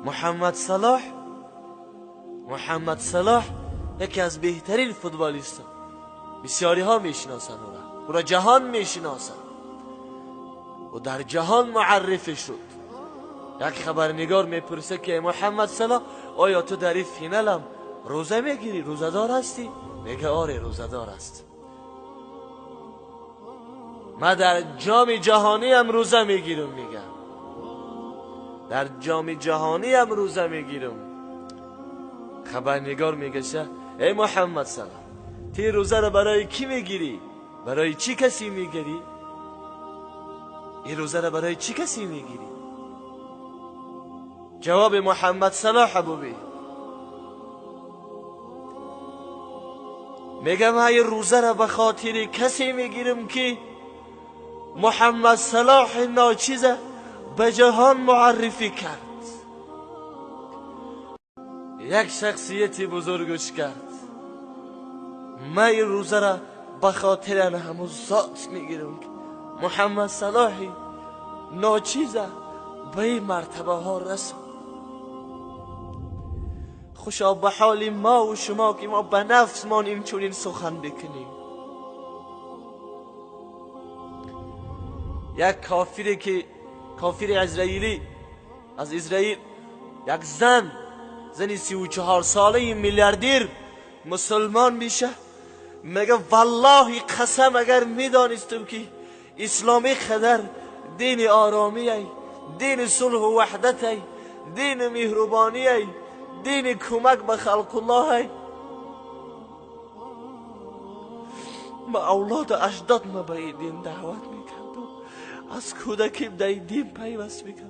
محمد صلاح یکی از بهترین فوتبالیست، بسیاری ها میشناسن او را جهان میشناسن و در جهان معرفی شد. یک خبرنگار میپرسه که محمد صلاح آیا تو در این فینال هم روزه میگیری، روزدار هستی؟ میگه آره روزدار است. من در جام جهانی هم روزه میگیرم، میگه در جام جهانی هم روزه میگیرم. خبرنگار میگه ای محمد صلاح، تی روزه رو برای کی میگیری؟ برای چی کسی میگیری؟ این روزه رو برای چی کسی میگیری؟ جواب محمد صلاح حبوبی میگه من این روزه رو به خاطر کسی میگیرم که محمد صلاح ناچیزه به جهان معرفی کرد، یک شخصیتی بزرگش کرد. من این روزه را به خاطر همون ذات میگیرم که محمد صلاح ناچیزه به این مرتبه ها رسد. خوشا به حال ما و شما که ما به نفسمان این چونین سخن بکنیم. یک کافری که کافر اسرائیلی از اسرائیل، یک زنی 34 ساله میلیاردیر مسلمان میشه، میگه والله قسم اگر میدانستم که اسلامی خدر دین آرامی ای، دین صلح و وحدت ای، دین مهربانی ای، دین کمک به خلق الله ای، ما اولاد اجداد ما به این دین دعوت میکردم، از کودکی در این دین پیوست میکردم.